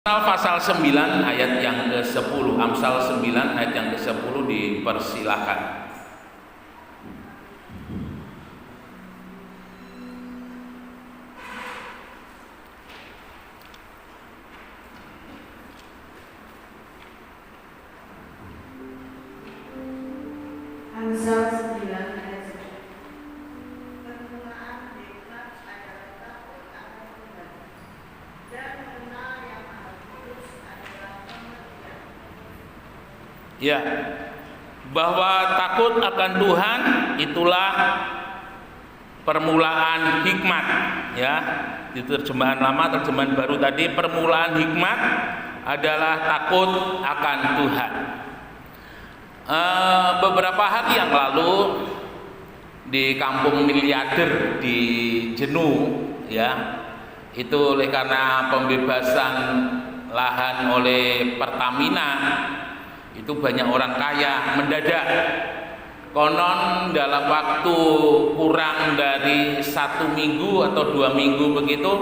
Pasal 9 ayat yang ke-10. Amsal 9 ayat yang ke-10 dipersilahkan. Amsal 9 ayat 10. Ya, bahwa takut akan Tuhan itulah permulaan hikmat, ya. Di terjemahan lama, terjemahan baru tadi, permulaan hikmat adalah takut akan Tuhan. Beberapa hari yang lalu di kampung miliarder di Jenuh, ya, itu oleh karena pembebasan lahan oleh Pertamina, itu banyak orang kaya mendadak. Konon dalam waktu kurang dari 1 minggu atau 2 minggu begitu,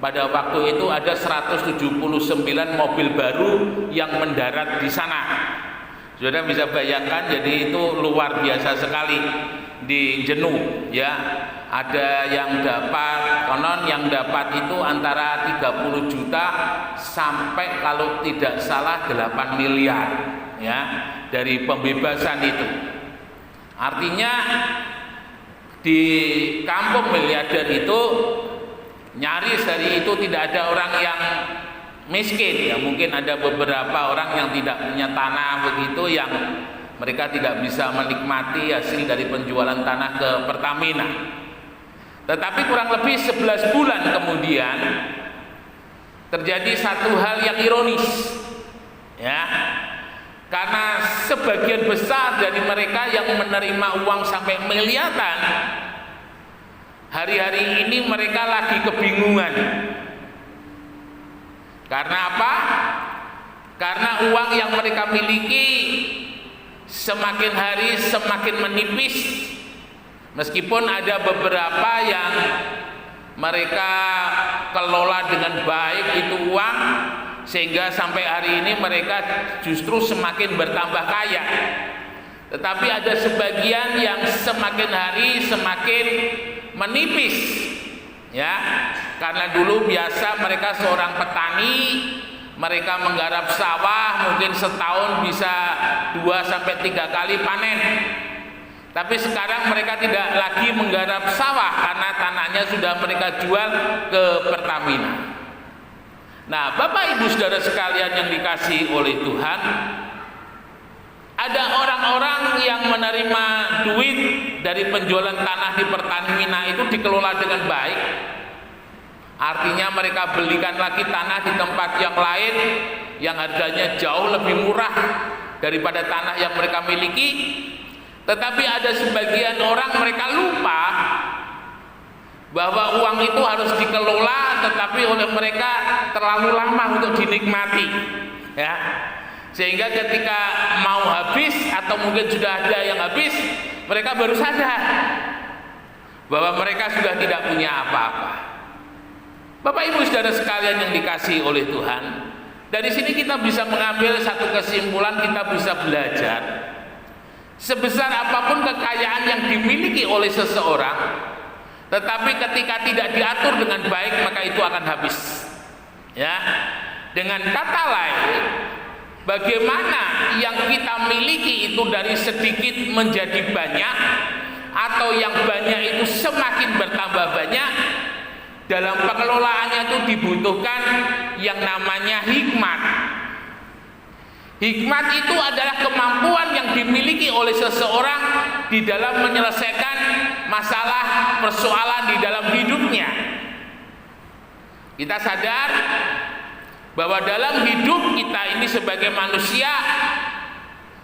pada waktu itu ada 179 mobil baru yang mendarat di sana. Saudara bisa bayangkan, jadi itu luar biasa sekali di Jenuh, ya. Ada yang dapat, konon yang dapat itu antara 30 juta sampai kalau tidak salah 8 miliar, ya, dari pembebasan itu. Artinya di kampung miliarder itu nyaris hari itu tidak ada orang yang miskin, ya. Mungkin ada beberapa orang yang tidak punya tanah begitu, yang mereka tidak bisa menikmati hasil dari penjualan tanah ke Pertamina. Tetapi kurang lebih 11 bulan kemudian terjadi satu hal yang ironis, ya. Karena sebagian besar dari mereka yang menerima uang sampai miliaran, hari-hari ini mereka lagi kebingungan. Karena apa? Karena uang yang mereka miliki semakin hari semakin menipis. Meskipun ada beberapa yang mereka kelola dengan baik itu uang, sehingga sampai hari ini mereka justru semakin bertambah kaya. Tetapi ada sebagian yang semakin hari semakin menipis, ya. Karena dulu biasa mereka seorang petani, mereka menggarap sawah mungkin setahun bisa 2-3 kali panen. Tapi sekarang mereka tidak lagi menggarap sawah karena tanahnya sudah mereka jual ke Pertamina. Nah, Bapak Ibu Saudara sekalian yang dikasihi oleh Tuhan, ada orang-orang yang menerima duit dari penjualan tanah di Pertamina itu dikelola dengan baik. Artinya mereka belikan lagi tanah di tempat yang lain yang harganya jauh lebih murah daripada tanah yang mereka miliki. Tetapi ada sebagian orang mereka lupa bahwa uang itu harus dikelola, tetapi oleh mereka terlalu lama untuk dinikmati, ya. Sehingga ketika mau habis atau mungkin sudah ada yang habis, mereka baru sadar bahwa mereka sudah tidak punya apa-apa. Bapak Ibu Saudara sekalian yang dikasihi oleh Tuhan, dari sini kita bisa mengambil satu kesimpulan, kita bisa belajar. Sebesar apapun kekayaan yang dimiliki oleh seseorang, tetapi ketika tidak diatur dengan baik, maka itu akan habis, ya. Dengan kata lain, bagaimana yang kita miliki itu dari sedikit menjadi banyak, atau yang banyak itu semakin bertambah banyak, dalam pengelolaannya itu dibutuhkan yang namanya hikmat. Hikmat itu adalah kemampuan yang dimiliki oleh seseorang di dalam menyelesaikan masalah persoalan di dalam hidupnya. Kita sadar bahwa dalam hidup kita ini sebagai manusia,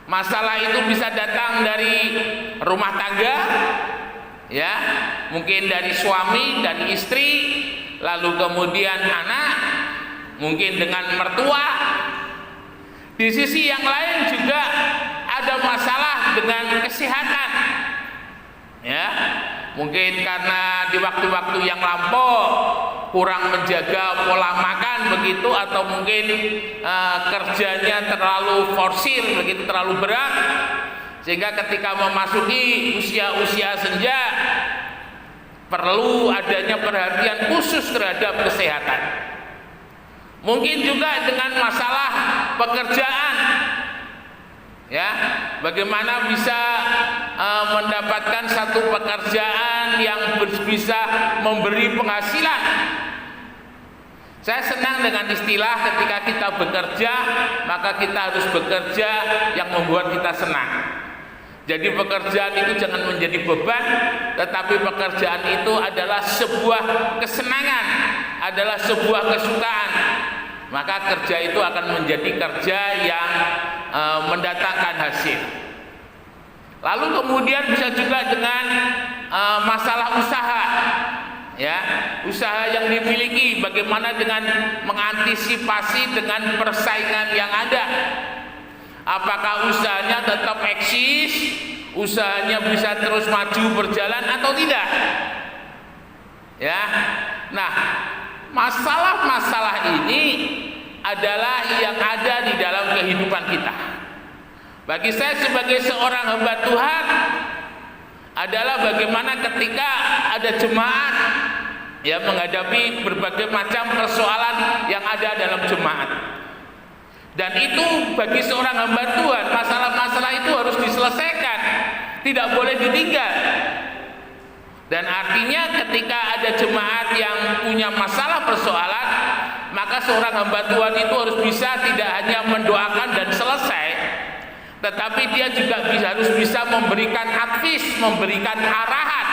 masalah itu bisa datang dari rumah tangga, ya, mungkin dari suami dan istri, lalu kemudian anak, mungkin dengan mertua. Di sisi yang lain juga ada masalah dengan kesehatan, ya. Mungkin karena di waktu-waktu yang lampau kurang menjaga pola makan begitu, atau mungkin kerjanya terlalu forsir begitu, terlalu berat, sehingga ketika memasuki usia-usia senja perlu adanya perhatian khusus terhadap kesehatan. Mungkin juga dengan masalah pekerjaan, ya, bagaimana bisa mendapatkan satu pekerjaan yang bisa memberi penghasilan. Saya senang dengan istilah ketika kita bekerja, maka kita harus bekerja yang membuat kita senang. Jadi pekerjaan itu jangan menjadi beban, tetapi pekerjaan itu adalah sebuah kesenangan, adalah sebuah kesukaan. Maka kerja itu akan menjadi kerja yang mendatangkan hasil. Lalu kemudian bisa juga dengan masalah usaha, ya, usaha yang dimiliki, bagaimana dengan mengantisipasi dengan persaingan yang ada. Apakah usahanya tetap eksis, usahanya bisa terus maju berjalan atau tidak? Ya. Nah, masalah-masalah ini adalah yang ada di dalam kehidupan kita. Bagi saya sebagai seorang hamba Tuhan adalah bagaimana ketika ada jemaat yang menghadapi berbagai macam persoalan yang ada dalam jemaat. Dan itu bagi seorang hamba Tuhan, masalah-masalah itu harus diselesaikan, tidak boleh ditinggal. Dan artinya ketika ada jemaat yang punya masalah persoalan, maka seorang hamba Tuhan itu harus bisa tidak hanya mendoakan dan selesai, tetapi dia juga harus bisa memberikan advice, memberikan arahan.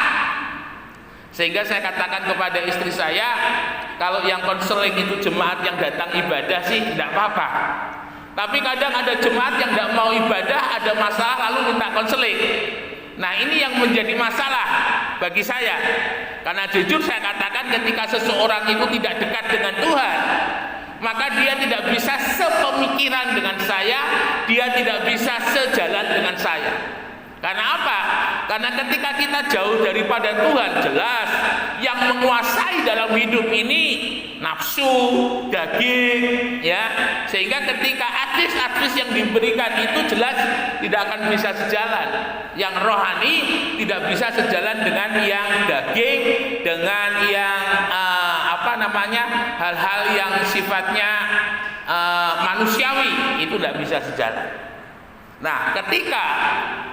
Sehingga saya katakan kepada istri saya, kalau yang konseling itu jemaat yang datang ibadah sih tidak apa-apa. Tapi kadang ada jemaat yang tidak mau ibadah, ada masalah lalu minta konseling. Nah, ini yang menjadi masalah bagi saya. Karena jujur saya katakan, ketika seseorang itu tidak dekat dengan Tuhan, maka dia tidak bisa sepemikiran dengan saya, dia tidak bisa sejalan dengan saya. Karena apa? Karena ketika kita jauh daripada Tuhan, jelas yang menguasai dalam hidup ini nafsu, daging, ya. Sehingga ketika advice yang diberikan itu jelas tidak akan bisa sejalan. Yang rohani tidak bisa sejalan dengan yang daging, dengan yang hal-hal yang sifatnya manusiawi, itu tidak bisa sejalan. Nah, ketika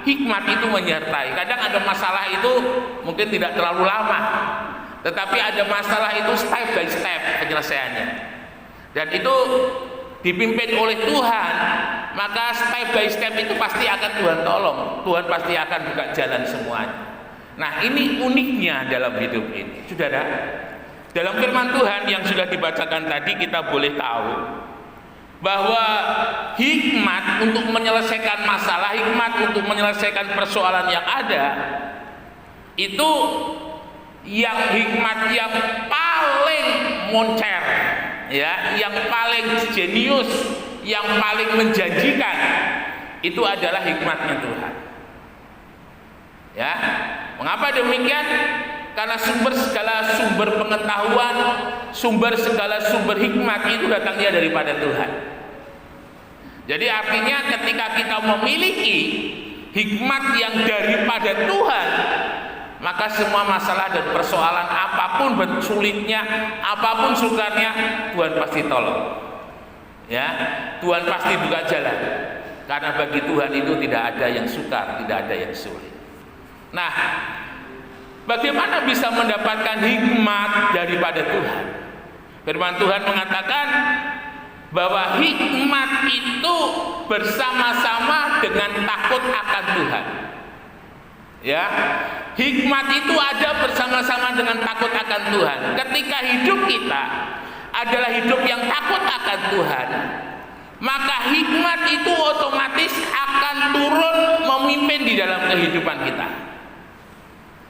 hikmat itu menyertai, kadang ada masalah itu mungkin tidak terlalu lama, tetapi ada masalah itu step by step penyelesaiannya, dan itu dipimpin oleh Tuhan, maka step by step itu pasti akan Tuhan tolong, Tuhan pasti akan buka jalan semuanya. Nah, ini uniknya dalam hidup ini, saudara. Dalam firman Tuhan yang sudah dibacakan tadi, kita boleh tahu bahwa hikmat untuk menyelesaikan masalah, hikmat untuk menyelesaikan persoalan yang ada, itu yang hikmat yang paling moncer, ya, yang paling jenius, yang paling menjanjikan, itu adalah hikmatnya Tuhan. Ya, mengapa demikian? Karena segala sumber pengetahuan, segala sumber hikmat itu datangnya daripada Tuhan. Jadi artinya ketika kita memiliki hikmat yang daripada Tuhan, maka semua masalah dan persoalan apapun sulitnya, apapun sukarnya, Tuhan pasti tolong. Ya, Tuhan pasti buka jalan. Karena bagi Tuhan itu tidak ada yang sukar, tidak ada yang sulit. Nah, bagaimana bisa mendapatkan hikmat daripada Tuhan? Firman Tuhan mengatakan bahwa hikmat itu bersama-sama dengan takut akan Tuhan. Ya, hikmat itu ada bersama-sama dengan takut akan Tuhan. Ketika hidup kita adalah hidup yang takut akan Tuhan, maka hikmat itu otomatis akan turun memimpin di dalam kehidupan kita.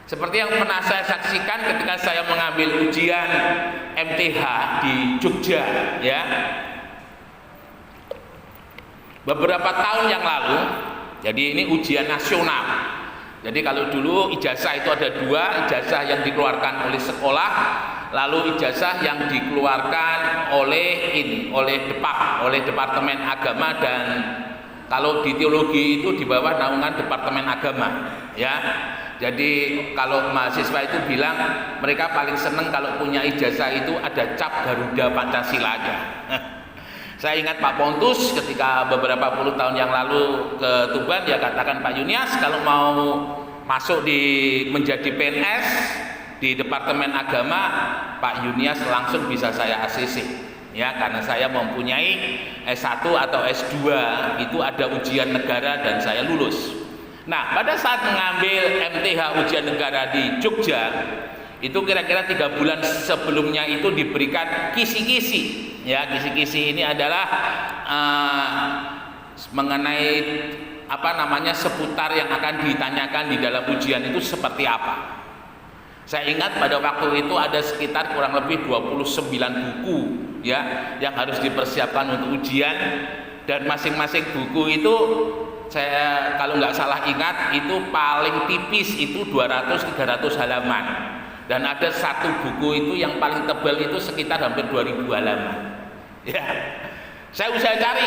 Seperti yang pernah saya saksikan ketika saya mengambil ujian MTH di Jogja, ya. Beberapa tahun yang lalu, jadi ini ujian nasional. Jadi kalau dulu ijazah itu ada 2, ijazah yang dikeluarkan oleh sekolah Lalu ijazah yang dikeluarkan oleh Departemen Agama, dan kalau di teologi itu di bawah naungan Departemen Agama, ya. Jadi kalau mahasiswa itu bilang mereka paling seneng kalau punya ijazah itu ada cap Garuda Pancasilanya. Saya ingat Pak Pontus ketika beberapa puluh tahun yang lalu ke Tuban, dia katakan, Pak Yunias kalau mau masuk menjadi PNS di Departemen Agama, Pak Yunias langsung bisa saya ACC, ya, karena saya mempunyai S1 atau S2 itu ada ujian negara dan saya lulus. Nah, pada saat mengambil MTH ujian negara di Jogja, itu kira-kira 3 bulan sebelumnya itu diberikan kisi-kisi. Ya, kisi-kisi ini adalah mengenai seputar yang akan ditanyakan di dalam ujian itu seperti apa. Saya ingat pada waktu itu ada sekitar kurang lebih 29 buku, ya, yang harus dipersiapkan untuk ujian, dan masing-masing buku itu saya kalau nggak salah ingat itu paling tipis itu 200-300 halaman, dan ada satu buku itu yang paling tebal itu sekitar hampir 2000 halaman. Ya, saya usaha cari.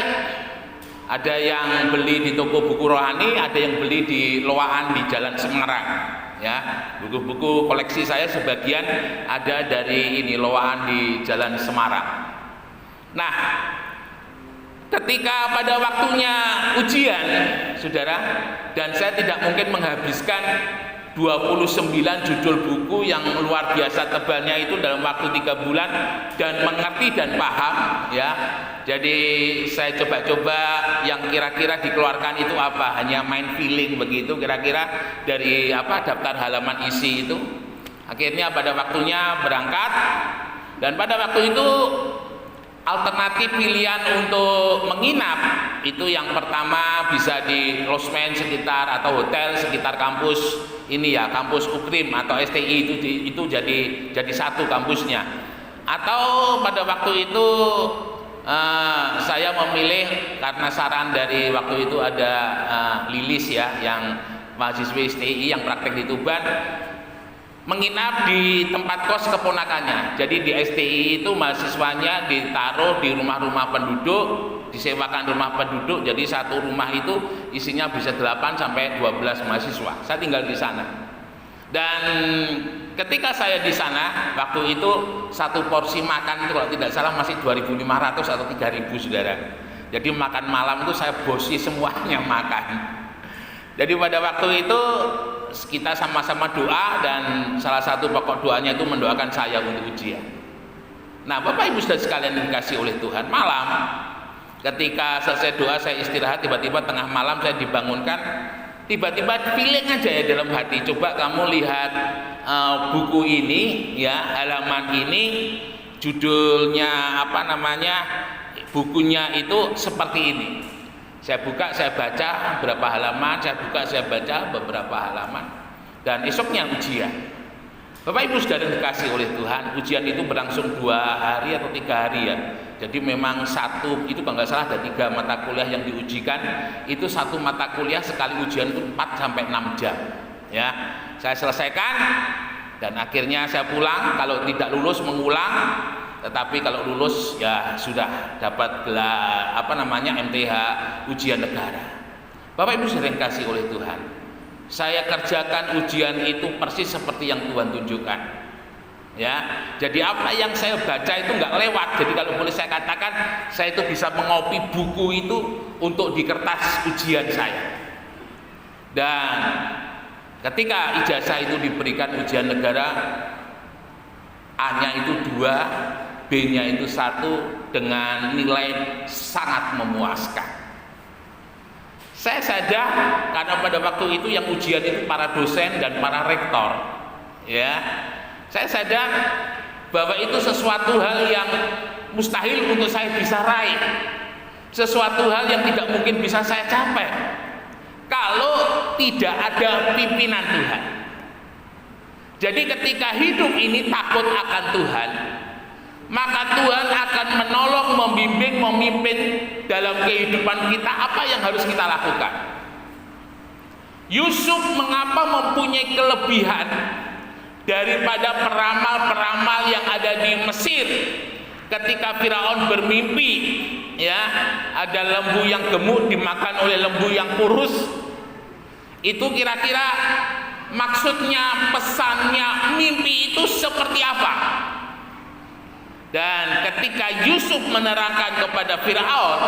Ada yang beli di toko buku rohani, ada yang beli di Loaan di Jalan Semarang. Ya, buku-buku koleksi saya sebagian ada dari Loaan di Jalan Semarang. Nah, ketika pada waktunya ujian, saudara, dan saya tidak mungkin menghabiskan 29 judul buku yang luar biasa tebalnya itu dalam waktu 3 bulan dan mengerti dan paham, ya. Jadi saya coba-coba yang kira-kira dikeluarkan itu apa, hanya main feeling begitu kira-kira dari daftar halaman isi itu. Akhirnya pada waktunya berangkat, dan pada waktu itu alternatif pilihan untuk menginap itu yang pertama bisa di losmen sekitar atau hotel sekitar kampus kampus UKRIM atau STI itu jadi satu kampusnya. Atau pada waktu itu saya memilih karena saran dari waktu itu ada Lilis, ya, yang mahasiswi STI yang praktek di Tuban, menginap di tempat kos keponakannya. Jadi di STI itu mahasiswanya ditaruh di rumah-rumah penduduk, disewakan rumah penduduk. Jadi satu rumah itu isinya bisa 8 sampai 12 mahasiswa. Saya tinggal di sana. Dan ketika saya di sana, waktu itu satu porsi makan itu kalau tidak salah masih 2.500 atau 3.000, saudara. Jadi makan malam itu saya bosi semuanya makan. Jadi pada waktu itu kita sama-sama doa, dan salah satu pokok doanya itu mendoakan saya untuk ujian. Nah, Bapak Ibu Saudara sekalian dikasih oleh Tuhan, malam ketika selesai doa saya istirahat, tiba-tiba tengah malam saya dibangunkan, tiba-tiba feeling aja ya dalam hati, coba kamu lihat buku ini, ya, halaman ini judulnya bukunya itu seperti ini. Saya buka, saya baca beberapa halaman, saya buka, saya baca beberapa halaman, dan esoknya ujian. Bapak Ibu Saudara dikasih oleh Tuhan, ujian itu berlangsung 2 hari atau 3 hari, ya. Jadi memang satu itu kalau nggak salah ada 3 mata kuliah yang diujikan, itu satu mata kuliah sekali ujian itu 4 sampai 6 jam. Ya, saya selesaikan dan akhirnya saya pulang. Kalau tidak lulus mengulang. Tetapi kalau lulus ya sudah dapat gelar MTH ujian negara. Bapak Ibu sering kasih oleh Tuhan, saya kerjakan ujian itu persis seperti yang Tuhan tunjukkan. Ya, jadi apa yang saya baca itu nggak lewat. Jadi kalau boleh saya katakan, saya itu bisa mengopi buku itu untuk di kertas ujian saya. Dan ketika ijazah itu diberikan ujian negara, A-nya itu 2, B-nya itu 1 dengan nilai sangat memuaskan. Saya sadar karena pada waktu itu yang ujian itu para dosen dan para rektor, ya. Saya sadar bahwa itu sesuatu hal yang mustahil untuk saya bisa raih, sesuatu hal yang tidak mungkin bisa saya capai kalau tidak ada pimpinan Tuhan. Jadi ketika hidup ini takut akan Tuhan, maka Tuhan akan menolong, membimbing, memimpin dalam kehidupan kita apa yang harus kita lakukan. Yusuf mengapa mempunyai kelebihan daripada peramal-peramal yang ada di Mesir. Ketika Firaun bermimpi, ya, ada lembu yang gemuk dimakan oleh lembu yang kurus. Itu kira-kira maksudnya, pesannya, mimpi itu seperti apa? Dan ketika Yusuf menerangkan kepada Firaun,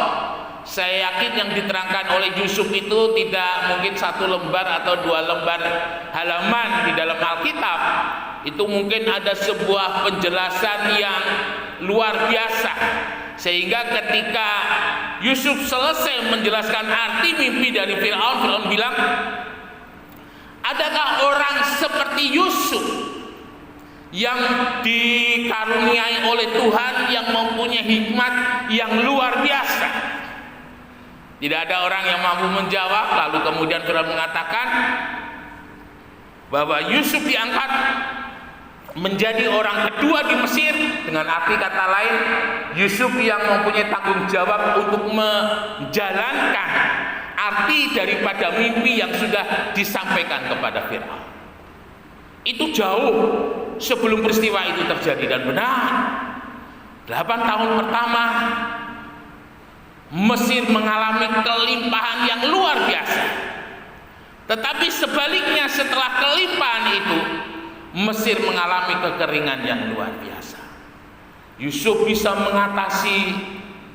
saya yakin yang diterangkan oleh Yusuf itu tidak mungkin 1 lembar atau 2 lembar halaman di dalam Alkitab. Itu mungkin ada sebuah penjelasan yang luar biasa, sehingga ketika Yusuf selesai menjelaskan arti mimpi dari Firaun, Firaun bilang, adakah orang seperti Yusuf yang dikaruniai oleh Tuhan, yang mempunyai hikmat yang luar biasa? Tidak ada orang yang mampu menjawab. Lalu kemudian Firaun mengatakan bahwa Yusuf diangkat menjadi orang kedua di Mesir. Dengan arti kata lain, Yusuf yang mempunyai tanggung jawab untuk menjalankan arti daripada mimpi yang sudah disampaikan kepada Firaun. Itu jauh sebelum peristiwa itu terjadi. Dan benar, 8 tahun pertama Mesir mengalami kelimpahan yang luar biasa. Tetapi sebaliknya, setelah kelimpahan itu, Mesir mengalami kekeringan yang luar biasa. Yusuf bisa mengatasi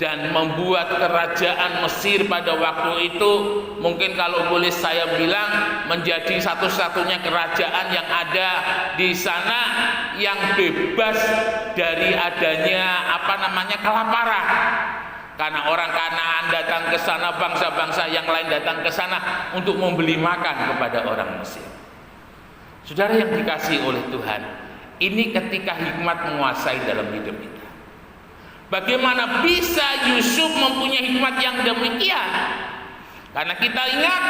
dan membuat kerajaan Mesir pada waktu itu, mungkin kalau boleh saya bilang, menjadi satu-satunya kerajaan yang ada di sana yang bebas dari adanya kelaparan. Karena orang Kanaan datang ke sana, bangsa-bangsa yang lain datang ke sana untuk membeli makan kepada orang Mesir. Saudara yang dikasihi oleh Tuhan, ini ketika hikmat menguasai dalam hidup kita. Bagaimana bisa Yusuf mempunyai hikmat yang demikian? Karena kita ingat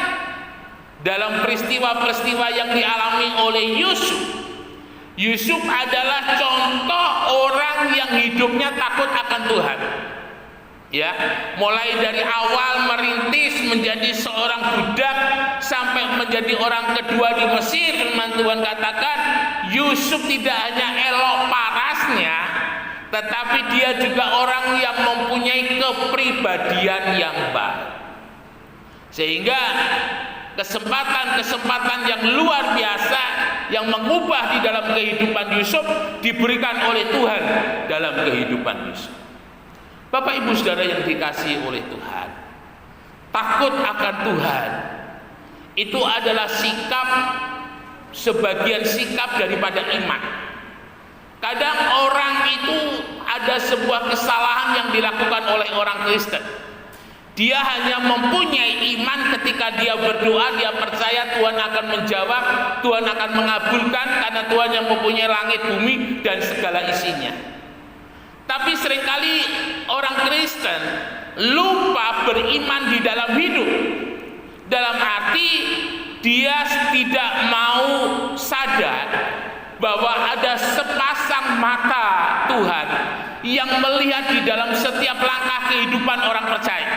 dalam peristiwa-peristiwa yang dialami oleh Yusuf, Yusuf adalah contoh orang yang hidupnya takut akan Tuhan. Ya, mulai dari awal merintis menjadi seorang budak sampai menjadi orang kedua di Mesir. Firman Tuhan katakan Yusuf tidak hanya elok parasnya, tetapi dia juga orang yang mempunyai kepribadian yang baik. Sehingga kesempatan-kesempatan yang luar biasa yang mengubah di dalam kehidupan Yusuf diberikan oleh Tuhan dalam kehidupan Yusuf. Bapak Ibu Saudara yang dikasihi oleh Tuhan, takut akan Tuhan itu adalah sikap, sebagian sikap daripada iman. Kadang orang itu ada sebuah kesalahan yang dilakukan oleh orang Kristen. Dia hanya mempunyai iman ketika dia berdoa, dia percaya Tuhan akan menjawab, Tuhan akan mengabulkan, karena Tuhan yang mempunyai langit, bumi, dan segala isinya. Tapi seringkali orang Kristen lupa beriman di dalam hidup. Dalam arti dia tidak mau sadar bahwa ada sepasang mata Tuhan yang melihat di dalam setiap langkah kehidupan orang percaya.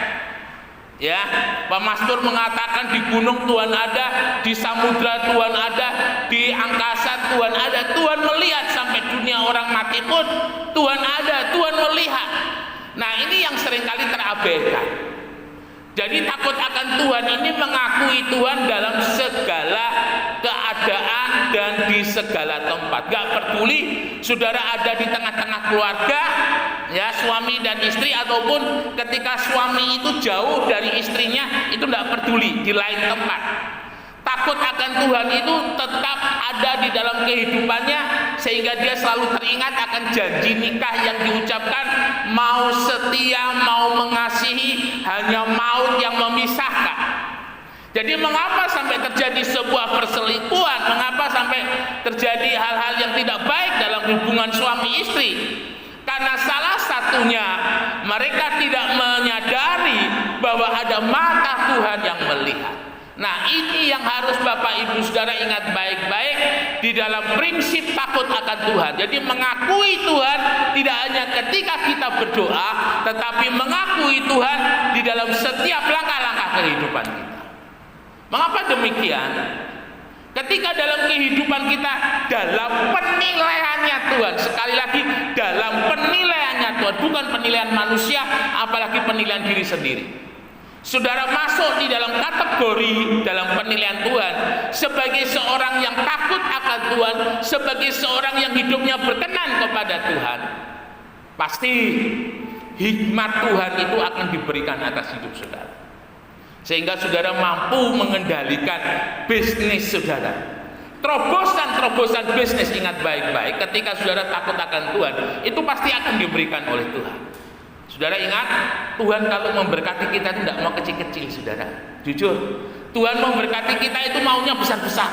Ya, Pak Mastur mengatakan di gunung Tuhan ada, di samudra Tuhan ada, di angkasa Tuhan ada. Tuhan melihat sampai dunia orang mati pun Tuhan ada, Tuhan melihat. Nah, ini yang seringkali terabaikan. Jadi takut akan Tuhan ini mengakui Tuhan dalam segala keadaan dan di segala tempat. Gak peduli saudara ada di tengah-tengah keluarga, ya, suami dan istri, ataupun ketika suami itu jauh dari istrinya, itu tidak peduli di lain tempat. Takut akan Tuhan itu tetap ada di dalam kehidupannya, sehingga dia selalu teringat akan janji nikah yang diucapkan, mau setia, mau mengasihi, hanya maut yang memisahkan. Jadi mengapa sampai terjadi sebuah perselingkuhan, mengapa sampai terjadi hal-hal yang tidak baik dalam hubungan suami istri? Karena salah satunya mereka tidak menyadari bahwa ada mata Tuhan yang melihat. Nah, ini yang harus Bapak Ibu Saudara ingat baik-baik di dalam prinsip takut akan Tuhan. Jadi mengakui Tuhan tidak hanya ketika kita berdoa, tetapi mengakui Tuhan di dalam setiap langkah-langkah kehidupan kita. Mengapa demikian? Ketika dalam kehidupan kita, dalam penilaiannya Tuhan, sekali lagi dalam penilaiannya Tuhan, bukan penilaian manusia, apalagi penilaian diri sendiri. Saudara masuk di dalam kategori dalam penilaian Tuhan sebagai seorang yang takut akan Tuhan, sebagai seorang yang hidupnya berkenan kepada Tuhan, pasti hikmat Tuhan itu akan diberikan atas hidup saudara, sehingga saudara mampu mengendalikan bisnis saudara. Terobosan-terobosan bisnis, ingat baik-baik, ketika saudara takut akan Tuhan, itu pasti akan diberikan oleh Tuhan. Saudara ingat, Tuhan kalau memberkati kita itu tidak mau kecil-kecil, saudara. Jujur, Tuhan memberkati kita itu maunya besar-besar.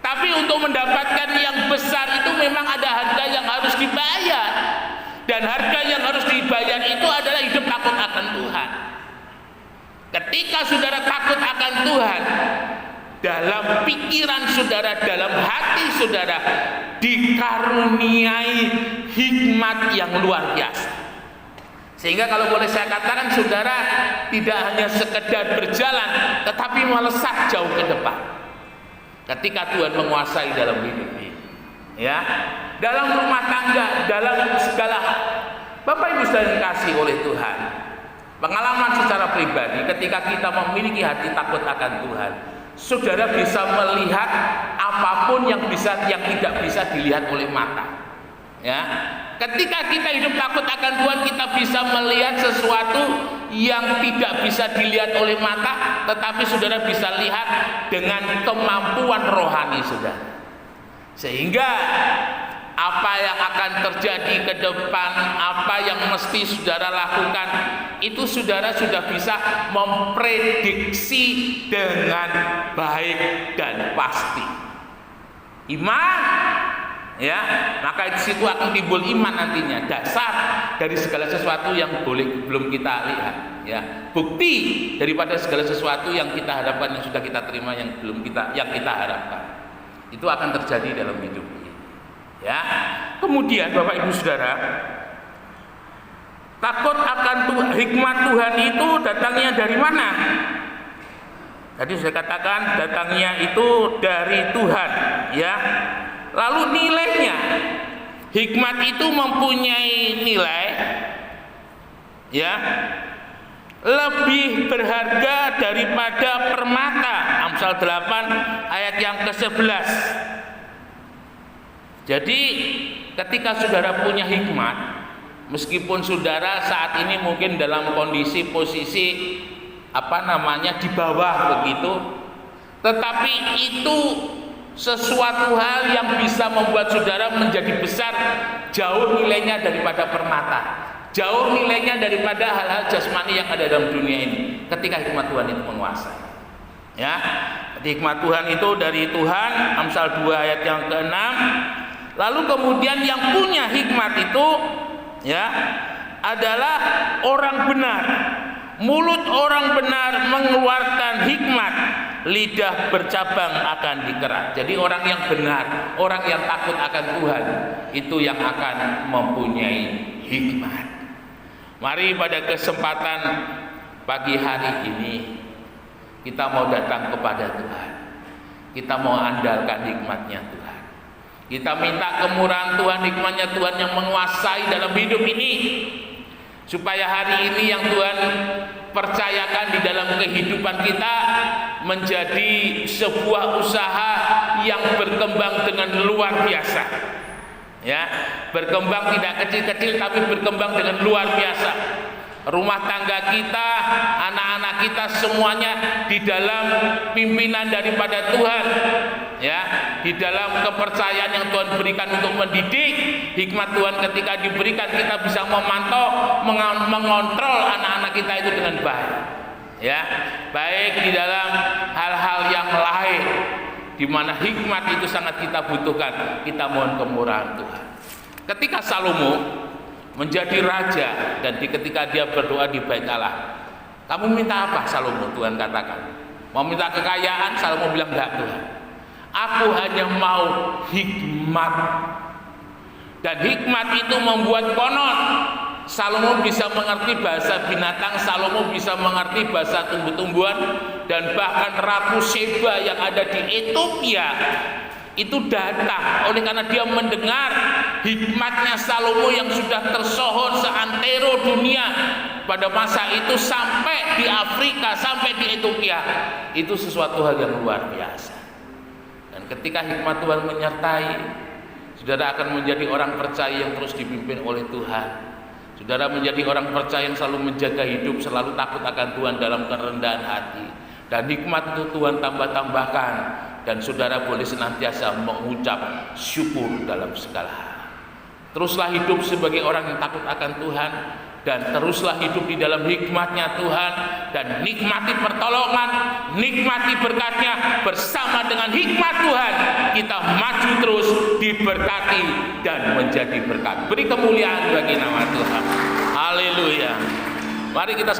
Tapi untuk mendapatkan yang besar itu memang ada harga yang harus dibayar. Dan harga yang harus dibayar itu adalah hidup takut akan Tuhan. Ketika saudara takut akan Tuhan, dalam pikiran saudara, dalam hati saudara dikaruniai hikmat yang luar biasa. Sehingga kalau boleh saya katakan, saudara tidak hanya sekedar berjalan, tetapi melesat jauh ke depan. Ketika Tuhan menguasai dalam hidup ini, ya, dalam rumah tangga, dalam segala hal. Bapak Ibu saudara dikasih oleh Tuhan, pengalaman secara pribadi, ketika kita memiliki hati takut akan Tuhan, saudara bisa melihat apapun yang tidak bisa dilihat oleh mata. Ya, ketika kita hidup takut akan Tuhan, kita bisa melihat sesuatu yang tidak bisa dilihat oleh mata, tetapi saudara bisa lihat dengan kemampuan rohani saudara. Sehingga apa yang akan terjadi ke depan, apa yang mesti saudara lakukan, itu saudara sudah bisa memprediksi dengan baik dan pasti. Iman, ya, maka di situ akan timbul iman nantinya, dasar dari segala sesuatu yang belum kita lihat, ya, bukti daripada segala sesuatu yang kita harapkan, yang sudah kita terima, yang kita harapkan, itu akan terjadi dalam hidup ini, ya. Kemudian Bapak Ibu Saudara, takut akan hikmat Tuhan itu datangnya dari mana? Tadi saya katakan datangnya itu dari Tuhan, ya. Lalu nilainya, hikmat itu mempunyai nilai, ya, lebih berharga daripada permata. Amsal 8 ayat yang ke-11. Jadi ketika saudara punya hikmat, meskipun saudara saat ini mungkin dalam kondisi posisi di bawah begitu, tetapi itu sesuatu hal yang bisa membuat saudara menjadi besar, jauh nilainya daripada permata, jauh nilainya daripada hal-hal jasmani yang ada dalam dunia ini. Ketika hikmat Tuhan itu menguasai, ya, hikmat Tuhan itu dari Tuhan. Amsal 2 ayat yang ke-6. Lalu kemudian yang punya hikmat itu, ya, adalah orang benar. Mulut orang benar mengeluarkan hikmat, lidah bercabang akan dikerat. Jadi orang yang benar, orang yang takut akan Tuhan, itu yang akan mempunyai hikmat. Mari pada kesempatan pagi hari ini kita mau datang kepada Tuhan. Kita mau andalkan hikmatnya Tuhan. Kita minta kemurahan Tuhan, hikmatnya Tuhan yang menguasai dalam hidup ini, supaya hari ini yang Tuhan percayakan di dalam kehidupan kita menjadi sebuah usaha yang berkembang dengan luar biasa, ya, berkembang tidak kecil-kecil tapi berkembang dengan luar biasa. Rumah tangga kita, anak-anak kita semuanya di dalam pimpinan daripada Tuhan, ya, di dalam kepercayaan yang Tuhan berikan untuk mendidik. Hikmat Tuhan ketika diberikan, kita bisa memantau, mengontrol anak-anak kita itu dengan baik, ya, baik di dalam hal-hal yang lain di mana hikmat itu sangat kita butuhkan. Kita mohon kemurahan Tuhan. Ketika Salomo menjadi raja dan ketika dia berdoa di bait Allah, kamu minta apa Salomo? Tuhan katakan, mau minta kekayaan? Salomo bilang, enggak Tuhan, aku hanya mau hikmat. Dan hikmat itu membuat konon Salomo bisa mengerti bahasa binatang, Salomo bisa mengerti bahasa tumbuh-tumbuhan, dan bahkan Ratu Sheba yang ada di Ethiopia itu datang oleh karena dia mendengar hikmatnya Salomo yang sudah tersohor seantero dunia pada masa itu, sampai di Afrika, sampai di Ethiopia. Itu sesuatu hal yang luar biasa. Dan ketika hikmat Tuhan menyertai, saudara akan menjadi orang percaya yang terus dipimpin oleh Tuhan. Saudara menjadi orang percaya yang selalu menjaga hidup, selalu takut akan Tuhan dalam kerendahan hati. Dan hikmat itu Tuhan tambah-tambahkan, dan saudara boleh senantiasa mengucap syukur dalam segala hal. Teruslah hidup sebagai orang yang takut akan Tuhan, dan teruslah hidup di dalam hikmatnya Tuhan, dan nikmati pertolongan, nikmati berkatnya. Bersama dengan hikmat Tuhan kita maju terus, diberkati dan menjadi berkat. Beri kemuliaan bagi nama Tuhan. Haleluya. Mari kita